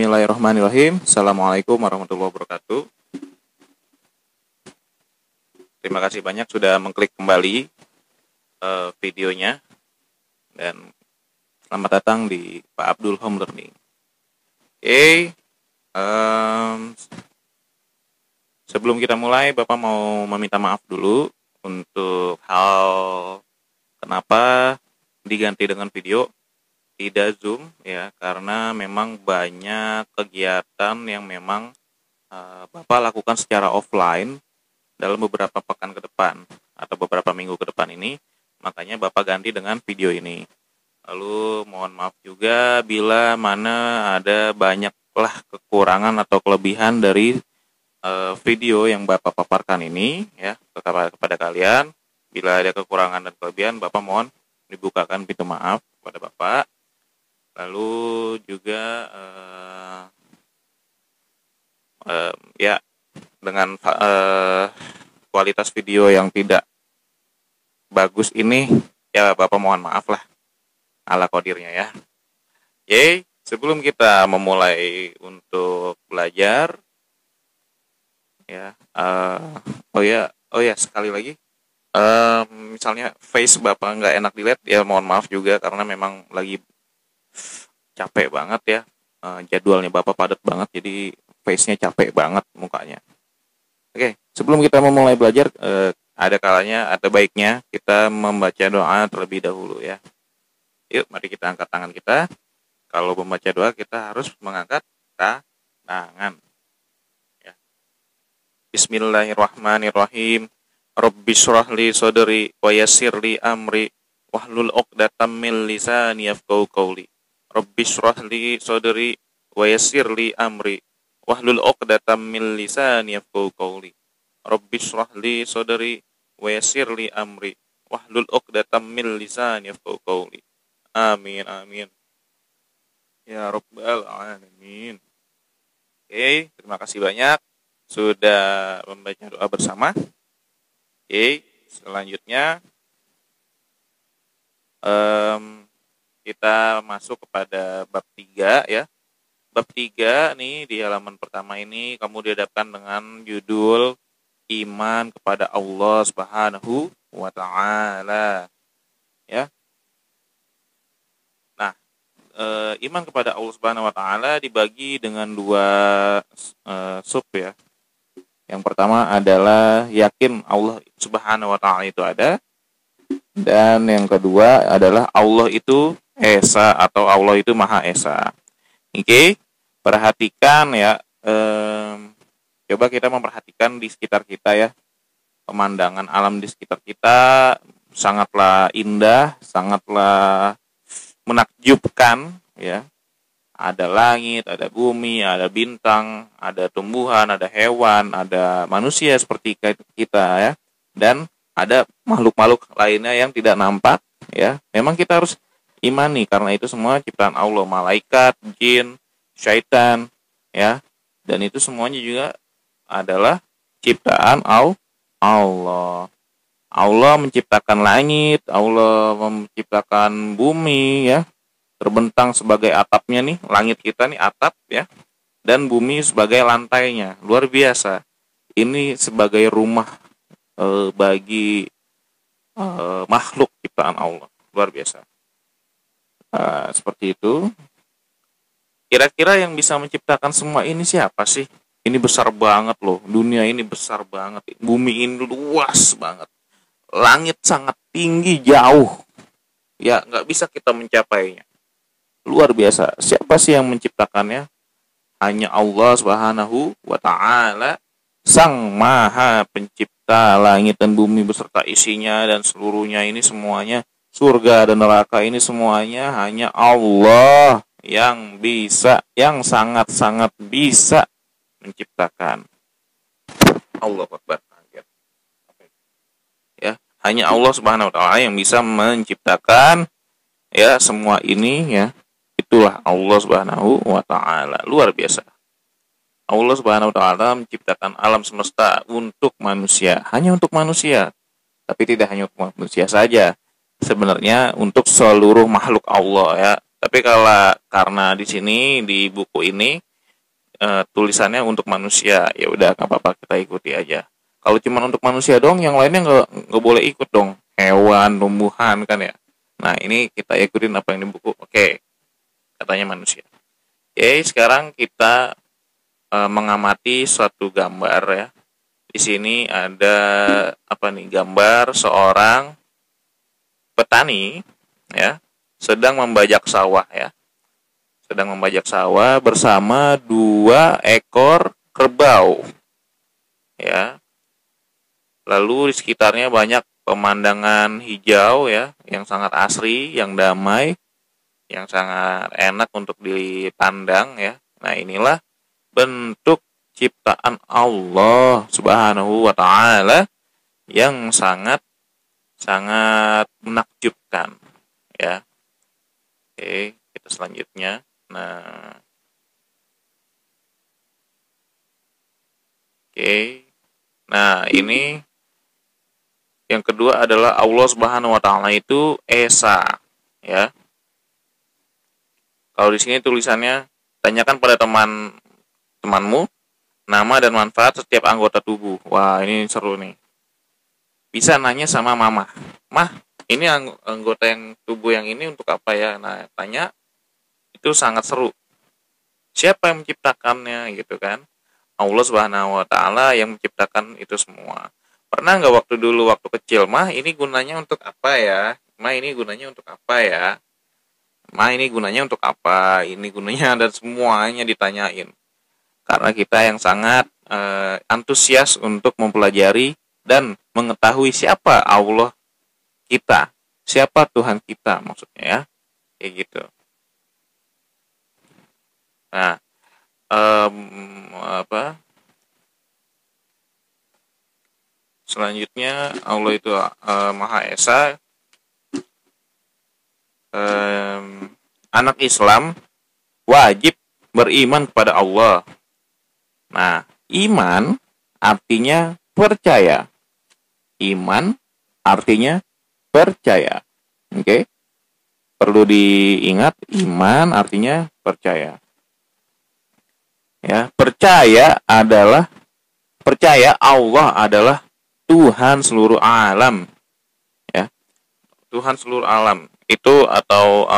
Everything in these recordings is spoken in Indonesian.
Bismillahirrahmanirrahim. Assalamualaikum warahmatullahi wabarakatuh. Terima kasih banyak sudah mengklik kembali videonya, dan selamat datang di Pak Abdul Home Learning. Sebelum kita mulai, Bapak mau meminta maaf dulu untuk hal kenapa diganti dengan video, tidak Zoom ya, karena memang banyak kegiatan yang memang Bapak lakukan secara offline dalam beberapa pekan ke depan atau beberapa minggu ke depan ini, makanya Bapak ganti dengan video ini. Lalu mohon maaf juga bila mana ada banyaklah kekurangan atau kelebihan dari video yang Bapak paparkan ini ya kepada kalian. Bila ada kekurangan dan kelebihan, Bapak mohon dibukakan pintu maaf kepada Bapak. Lalu juga ya dengan kualitas video yang tidak bagus ini ya Bapak mohon maaf lah ala kodirnya ya. Sebelum kita memulai untuk belajar ya, oh ya sekali lagi, misalnya face Bapak nggak enak dilihat ya mohon maaf juga, karena memang lagi capek banget ya, jadwalnya Bapak padat banget, jadi face-nya capek banget mukanya. Oke, sebelum kita memulai belajar, ada baiknya kita membaca doa terlebih dahulu ya. Yuk, mari kita angkat tangan kita. Kalau membaca doa kita harus mengangkat tangan. Ya. Bismillahirrahmanirrahim. Rabbi shrah li sadri wa yassir li amri wahlul 'uqdatam min lisani yafqahu qawli. Rabbi shrah li sadri wa yassir li amri wahlul 'uqdatam min lisani yafqahu qawli. Rabbi shrah li sadri wa yassir li amri wahlul 'uqdatam min lisani yafqahu qawli. Amin amin ya rabbal alamin. Oke, terima kasih banyak sudah membaca doa bersama. Oke, selanjutnya kita masuk kepada bab 3 ya. Bab 3 nih di halaman pertama ini kamu dihadapkan dengan judul iman kepada Allah Subhanahu wa taala. Ya. Nah, iman kepada Allah Subhanahu wa taala dibagi dengan dua sub ya. Yang pertama adalah yakin Allah Subhanahu wa taala itu ada, dan yang kedua adalah Allah itu Esa atau Allah itu Maha Esa. Oke, perhatikan ya. Coba kita memperhatikan di sekitar kita ya. Pemandangan alam di sekitar kita sangatlah indah, sangatlah menakjubkan ya. Ada langit, ada bumi, ada bintang, ada tumbuhan, ada hewan, ada manusia seperti kita ya. Dan ada makhluk-makhluk lainnya yang tidak nampak ya. Memang kita harus imani karena itu semua ciptaan Allah, malaikat, jin, syaitan ya. Dan itu semuanya juga adalah ciptaan Allah. Allah menciptakan langit, Allah menciptakan bumi ya. Terbentang sebagai atapnya nih, langit kita nih atap ya. Dan bumi sebagai lantainya. Luar biasa. Ini sebagai rumah bagi makhluk ciptaan Allah. Luar biasa. Seperti itu. Kira-kira yang bisa menciptakan semua ini siapa sih? Ini besar banget loh. Dunia ini besar banget. Bumi ini luas banget. Langit sangat tinggi, jauh. Ya, nggak bisa kita mencapainya. Luar biasa. Siapa sih yang menciptakannya? Hanya Allah Subhanahu wa taala, Sang Maha Pencipta langit dan bumi beserta isinya dan seluruhnya ini semuanya. Surga dan neraka ini semuanya hanya Allah yang bisa, yang sangat-sangat bisa menciptakan. Allah Akbar. Ya, hanya Allah Subhanahu wa taala yang bisa menciptakan ya semua ini ya. Itulah Allah Subhanahu wa taala. Luar biasa. Allah Subhanahu wa taala menciptakan alam semesta untuk manusia, hanya untuk manusia. Tapi tidak hanya untuk manusia saja. Sebenarnya untuk seluruh makhluk Allah ya. Tapi karena di sini di buku ini tulisannya untuk manusia, ya udah nggak apa-apa, kita ikuti aja. Kalau cuma untuk manusia dong, yang lainnya nggak boleh ikut dong, hewan, tumbuhan kan ya. Nah ini kita ikutin apa yang di buku. Oke, katanya manusia. Oke, sekarang kita mengamati suatu gambar ya. Di sini ada apa nih? Gambar seorang petani ya, sedang membajak sawah ya. Sedang membajak sawah bersama 2 ekor kerbau. Ya. Lalu di sekitarnya banyak pemandangan hijau ya, yang sangat asri, yang damai, yang sangat enak untuk dipandang ya. Nah, inilah bentuk ciptaan Allah Subhanahu wa taala yang sangat menakjubkan ya. Oke, kita selanjutnya. Nah, oke. Nah, ini yang kedua adalah Allah Subhanahu wa taala itu esa ya. Kalau di sini tulisannya, tanyakan pada temanmu nama dan manfaat setiap anggota tubuh. Wah, ini seru nih. Bisa nanya sama mama. Mah, ini anggota yang tubuh yang ini untuk apa ya? Nah, tanya. Itu sangat seru. Siapa yang menciptakannya gitu kan? Allah Subhanahu wa taala yang menciptakan itu semua. Pernah nggak waktu kecil, mah ini gunanya untuk apa ya? Mah ini gunanya untuk apa ya? Mah ini gunanya untuk apa? Ini gunanya, dan semuanya ditanyain. Karena kita yang sangat antusias untuk mempelajari dan mengetahui siapa Allah kita, siapa Tuhan kita maksudnya ya, kayak gitu. Nah, selanjutnya Allah itu Maha Esa. Anak Islam wajib beriman kepada Allah. Nah, iman artinya percaya. Iman artinya percaya. Oke? Perlu diingat, iman artinya percaya. Ya, percaya Allah adalah Tuhan seluruh alam. Ya. Tuhan seluruh alam itu, atau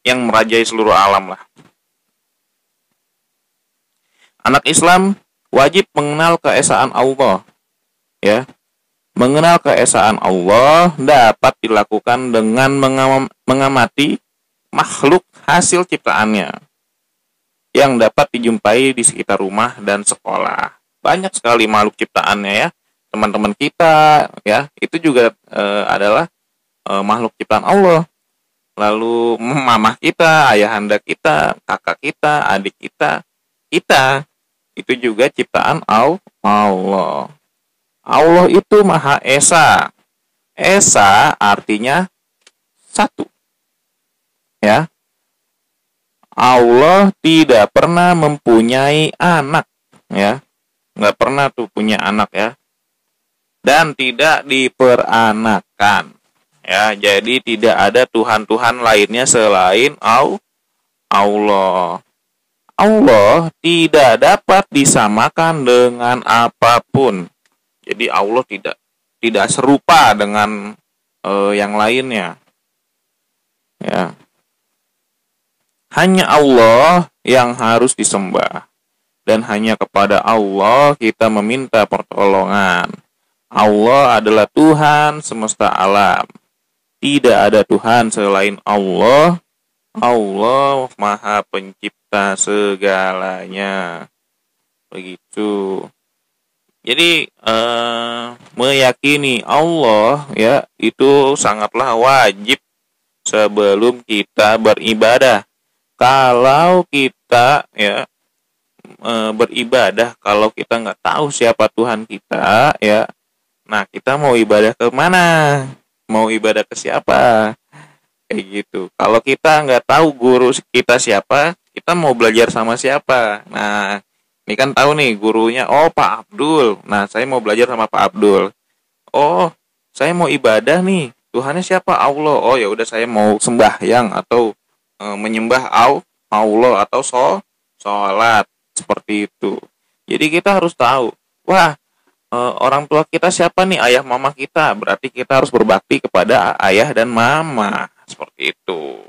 yang merajai seluruh alam lah. Anak Islam wajib mengenal keesaan Allah. Ya. Mengenal keesaan Allah dapat dilakukan dengan mengamati makhluk hasil ciptaannya yang dapat dijumpai di sekitar rumah dan sekolah. Banyak sekali makhluk ciptaannya ya. Teman-teman kita ya, itu juga adalah makhluk ciptaan Allah. Lalu mamah kita, ayahanda kita, kakak kita, adik kita itu juga ciptaan Allah. Allah itu Maha Esa. Esa artinya satu. Ya. Allah tidak pernah mempunyai anak, ya, nggak pernah tuh punya anak ya, dan tidak diperanakan, ya, jadi tidak ada Tuhan lainnya selain Allah. Allah tidak dapat disamakan dengan apapun, jadi Allah tidak serupa dengan yang lainnya, ya. Hanya Allah yang harus disembah, dan hanya kepada Allah kita meminta pertolongan. Allah adalah Tuhan semesta alam. Tidak ada Tuhan selain Allah. Allah Maha Pencipta segalanya. Begitu. Jadi meyakini Allah ya itu sangatlah wajib sebelum kita beribadah. Kalau kita ya beribadah, kalau kita nggak tahu siapa Tuhan kita ya, nah kita mau ibadah ke mana? Mau ibadah ke siapa? Kayak gitu. Kalau kita nggak tahu guru kita siapa, kita mau belajar sama siapa? Nah, ini kan tahu nih gurunya, oh Pak Abdul. Nah, saya mau belajar sama Pak Abdul. Oh, saya mau ibadah nih. Tuhannya siapa? Allah. Oh ya udah, saya mau sembahyang atau menyembah Allah atau sholat, seperti itu. Jadi kita harus tahu, wah, orang tua kita siapa nih? Ayah mama kita. Berarti kita harus berbakti kepada ayah dan mama, seperti itu.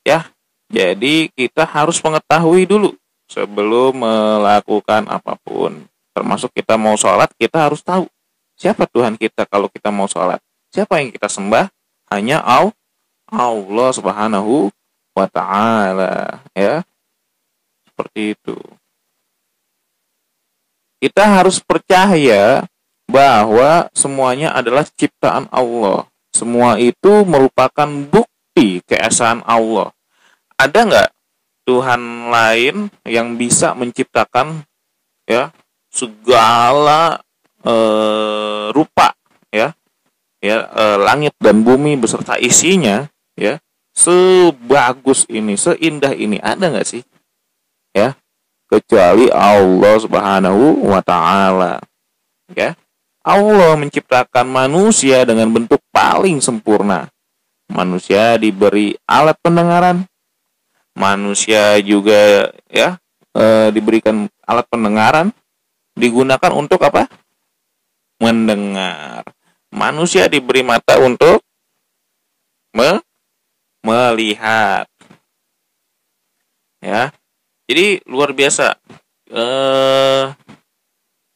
Ya, jadi kita harus mengetahui dulu sebelum melakukan apapun. Termasuk kita mau sholat, kita harus tahu siapa Tuhan kita kalau kita mau sholat. Siapa yang kita sembah? Hanya Allah Subhanahu wa Ta'ala, ya. Seperti itu. Kita harus percaya bahwa semuanya adalah ciptaan Allah. Semua itu merupakan bukti keesaan Allah. Ada nggak Tuhan lain yang bisa menciptakan, ya, segala rupa, ya, langit dan bumi beserta isinya, ya, sebagus ini, seindah ini? Ada nggak sih? Ya, kecuali Allah Subhanahu wa Ta'ala. Ya, Allah menciptakan manusia dengan bentuk paling sempurna. Manusia diberi alat pendengaran. Manusia juga, ya, diberikan alat pendengaran, digunakan untuk apa? Mendengar. Manusia diberi mata untuk melihat. Ya. Jadi luar biasa,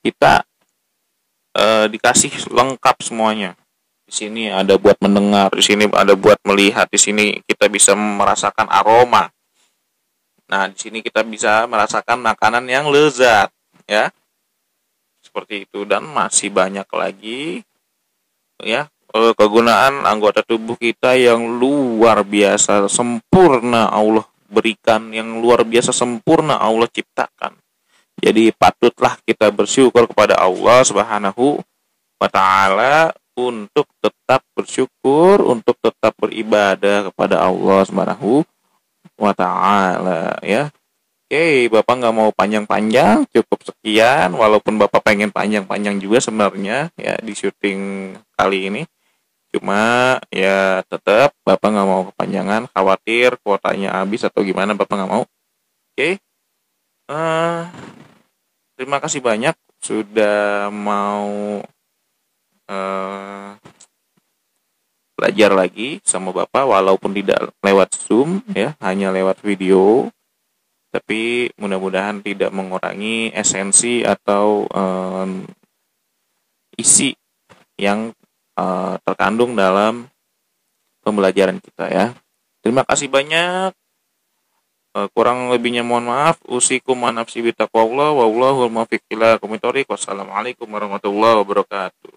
kita dikasih lengkap semuanya. Di sini ada buat mendengar, di sini ada buat melihat, di sini kita bisa merasakan aroma. Nah, di sini kita bisa merasakan makanan yang lezat, ya, seperti itu. Dan masih banyak lagi, ya, kegunaan anggota tubuh kita yang luar biasa sempurna Allah berikan, yang luar biasa sempurna Allah ciptakan. Jadi patutlah kita bersyukur kepada Allah Subhanahu wa Ta'ala, untuk tetap bersyukur, untuk tetap beribadah kepada Allah Subhanahu wa Ta'ala, ya. Oke, Bapak nggak mau panjang-panjang, cukup sekian. Walaupun Bapak pengen panjang-panjang juga sebenarnya, ya, di syuting kali ini. Cuma ya tetap Bapak nggak mau kepanjangan, khawatir kuotanya habis atau gimana, Bapak nggak mau. Oke. Terima kasih banyak sudah mau belajar lagi sama Bapak, walaupun tidak lewat Zoom, ya, hanya lewat video. Tapi mudah-mudahan tidak mengurangi esensi atau isi yang terkandung dalam pembelajaran kita, ya. Terima kasih banyak. Kurang lebihnya mohon maaf. Usikum wa nafsi bitaqwallah wallahul muwaffiq ila aqwamit thoriq. Wassalamualaikum warahmatullahi wabarakatuh.